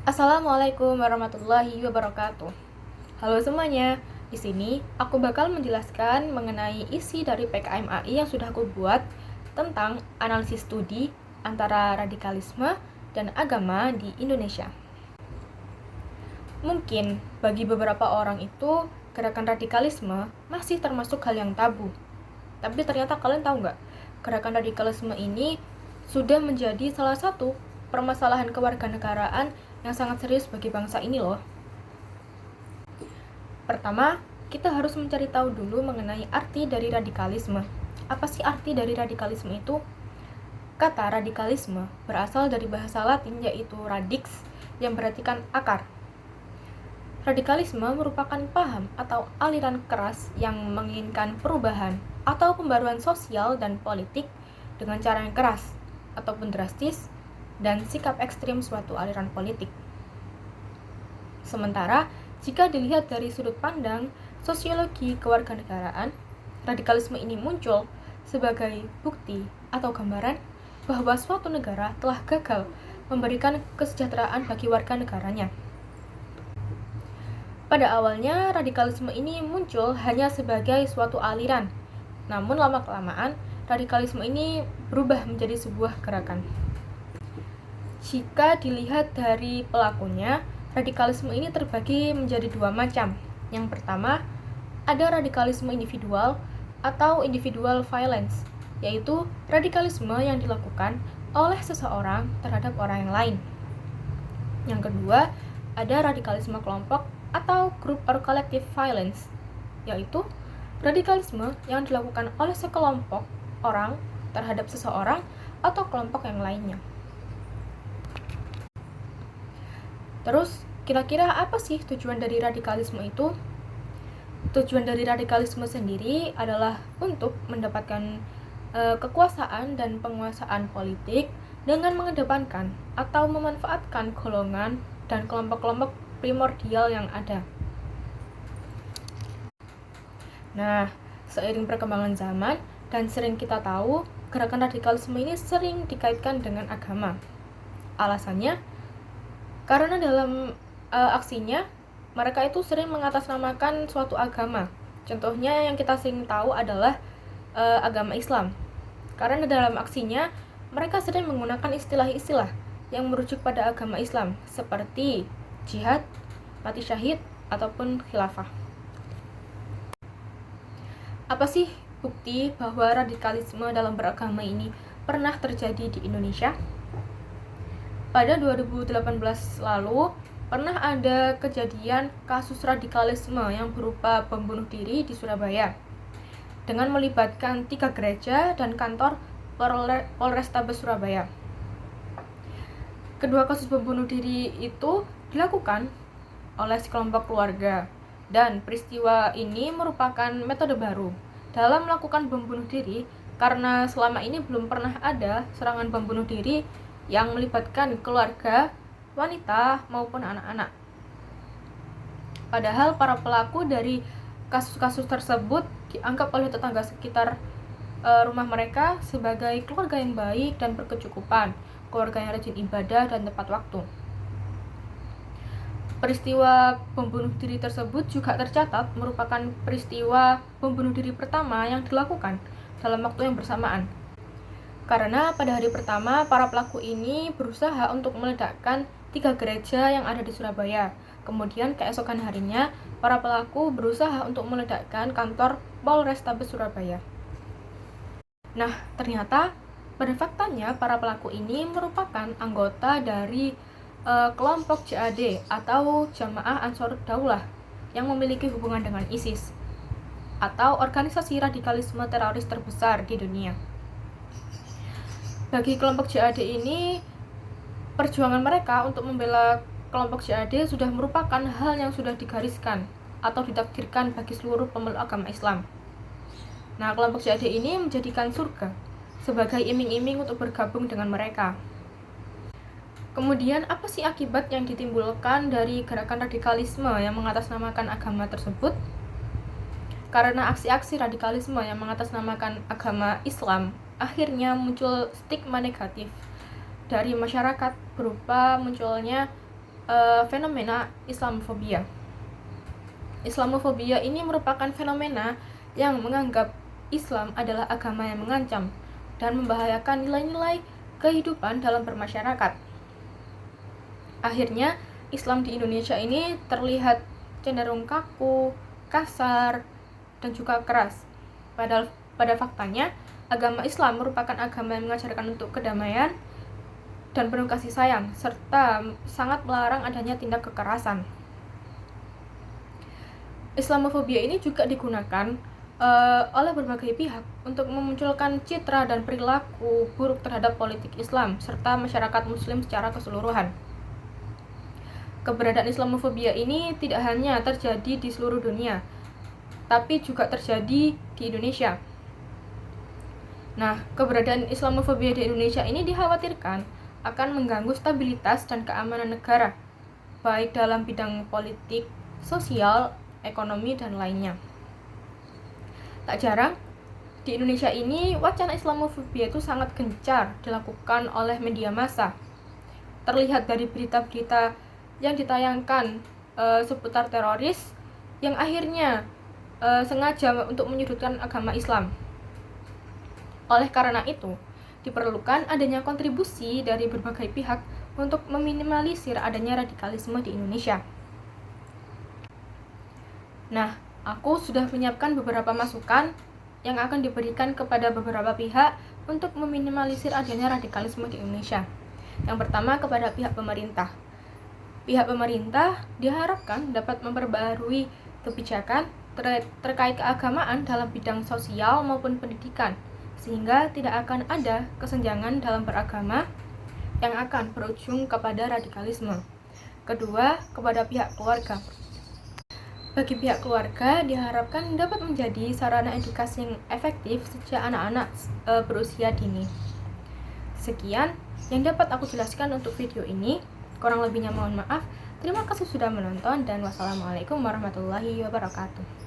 Assalamualaikum warahmatullahi wabarakatuh. Halo semuanya, di sini aku bakal menjelaskan mengenai isi dari PKMAI yang sudah aku buat tentang analisis studi antara radikalisme dan agama di Indonesia. Mungkin bagi beberapa orang itu gerakan radikalisme masih termasuk hal yang tabu. Tapi ternyata kalian tahu nggak, gerakan radikalisme ini sudah menjadi salah satu permasalahan kewarganegaraan yang sangat serius bagi bangsa ini loh. Pertama, kita harus mencari tahu dulu mengenai arti dari radikalisme. Apa sih arti dari radikalisme itu? Kata radikalisme berasal dari bahasa Latin yaitu radix yang berartikan akar. Radikalisme merupakan paham atau aliran keras yang menginginkan perubahan atau pembaruan sosial dan politik dengan cara yang keras ataupun drastis dan sikap ekstrim suatu aliran politik. Sementara, jika dilihat dari sudut pandang sosiologi kewarganegaraan, radikalisme ini muncul sebagai bukti atau gambaran bahwa suatu negara telah gagal memberikan kesejahteraan bagi warga negaranya. Pada awalnya, radikalisme ini muncul hanya sebagai suatu aliran. Namun lama-kelamaan, radikalisme ini berubah menjadi sebuah gerakan. Jika dilihat dari pelakunya, radikalisme ini terbagi menjadi dua macam. Yang pertama, ada radikalisme individual atau individual violence, yaitu radikalisme yang dilakukan oleh seseorang terhadap orang yang lain. Yang kedua, ada radikalisme kelompok atau group or collective violence, yaitu radikalisme yang dilakukan oleh sekelompok orang terhadap seseorang atau kelompok yang lainnya. Terus, kira-kira apa sih tujuan dari radikalisme itu? Tujuan dari radikalisme sendiri adalah untuk mendapatkan kekuasaan dan penguasaan politik dengan mengedepankan atau memanfaatkan golongan dan kelompok-kelompok primordial yang ada. Nah, seiring perkembangan zaman dan sering kita tahu, gerakan radikalisme ini sering dikaitkan dengan agama. Alasannya, karena dalam aksinya, mereka itu sering mengatasnamakan suatu agama. Contohnya yang kita sering tahu adalah agama Islam. Karena dalam aksinya, mereka sering menggunakan istilah-istilah yang merujuk pada agama Islam, seperti jihad, mati syahid, ataupun khilafah. Apa sih bukti bahwa radikalisme dalam beragama ini pernah terjadi di Indonesia? Pada 2018 lalu, pernah ada kejadian kasus radikalisme yang berupa bom bunuh diri di Surabaya dengan melibatkan 3 gereja dan kantor Polrestabes Surabaya. Kedua kasus bom bunuh diri itu dilakukan oleh sekelompok keluarga, dan peristiwa ini merupakan metode baru dalam melakukan bom bunuh diri karena selama ini belum pernah ada serangan bom bunuh diri yang melibatkan keluarga, wanita, maupun anak-anak. Padahal para pelaku dari kasus-kasus tersebut dianggap oleh tetangga sekitar rumah mereka sebagai keluarga yang baik dan berkecukupan, keluarga yang rajin ibadah dan tepat waktu. Peristiwa bom bunuh diri tersebut juga tercatat merupakan peristiwa bom bunuh diri pertama yang dilakukan dalam waktu yang bersamaan. Karena pada hari pertama, para pelaku ini berusaha untuk meledakkan 3 gereja yang ada di Surabaya. Kemudian keesokan harinya, para pelaku berusaha untuk meledakkan kantor Polrestabes Surabaya. Nah, ternyata pada faktanya para pelaku ini merupakan anggota dari kelompok JAD atau Jamaah Ansor Daulah yang memiliki hubungan dengan ISIS atau organisasi radikalisme teroris terbesar di dunia. Bagi kelompok JAD ini, perjuangan mereka untuk membela kelompok JAD sudah merupakan hal yang sudah digariskan atau ditakdirkan bagi seluruh pemeluk agama Islam. Nah, kelompok JAD ini menjadikan surga sebagai iming-iming untuk bergabung dengan mereka. Kemudian, apa sih akibat yang ditimbulkan dari gerakan radikalisme yang mengatasnamakan agama tersebut? Karena aksi-aksi radikalisme yang mengatasnamakan agama Islam, akhirnya muncul stigma negatif dari masyarakat berupa munculnya fenomena Islamofobia. Islamofobia ini merupakan fenomena yang menganggap Islam adalah agama yang mengancam dan membahayakan nilai-nilai kehidupan dalam bermasyarakat. Akhirnya, Islam di Indonesia ini terlihat cenderung kaku, kasar, dan juga keras. Padahal pada faktanya, agama Islam merupakan agama yang mengajarkan untuk kedamaian dan penuh kasih sayang, serta sangat melarang adanya tindak kekerasan. Islamofobia ini juga digunakan oleh berbagai pihak untuk memunculkan citra dan perilaku buruk terhadap politik Islam serta masyarakat Muslim secara keseluruhan. Keberadaan Islamofobia ini tidak hanya terjadi di seluruh dunia, tapi juga terjadi di Indonesia. Nah, keberadaan Islamofobia di Indonesia ini dikhawatirkan akan mengganggu stabilitas dan keamanan negara, baik dalam bidang politik, sosial, ekonomi, dan lainnya. Tak jarang, di Indonesia ini wacana Islamofobia itu sangat gencar dilakukan oleh media massa. Terlihat dari berita-berita yang ditayangkan seputar teroris yang akhirnya sengaja untuk menyudutkan agama Islam. Oleh karena itu, diperlukan adanya kontribusi dari berbagai pihak untuk meminimalisir adanya radikalisme di Indonesia. Nah, aku sudah menyiapkan beberapa masukan yang akan diberikan kepada beberapa pihak untuk meminimalisir adanya radikalisme di Indonesia. Yang pertama, kepada pihak pemerintah. Pihak pemerintah diharapkan dapat memperbarui kebijakan terkait keagamaan dalam bidang sosial maupun pendidikan, sehingga tidak akan ada kesenjangan dalam beragama yang akan berujung kepada radikalisme. Kedua, kepada pihak keluarga. Bagi pihak keluarga diharapkan dapat menjadi sarana edukasi yang efektif sejak anak-anak berusia dini. Sekian yang dapat aku jelaskan untuk video ini. Kurang lebihnya mohon maaf. Terima kasih sudah menonton dan wassalamualaikum warahmatullahi wabarakatuh.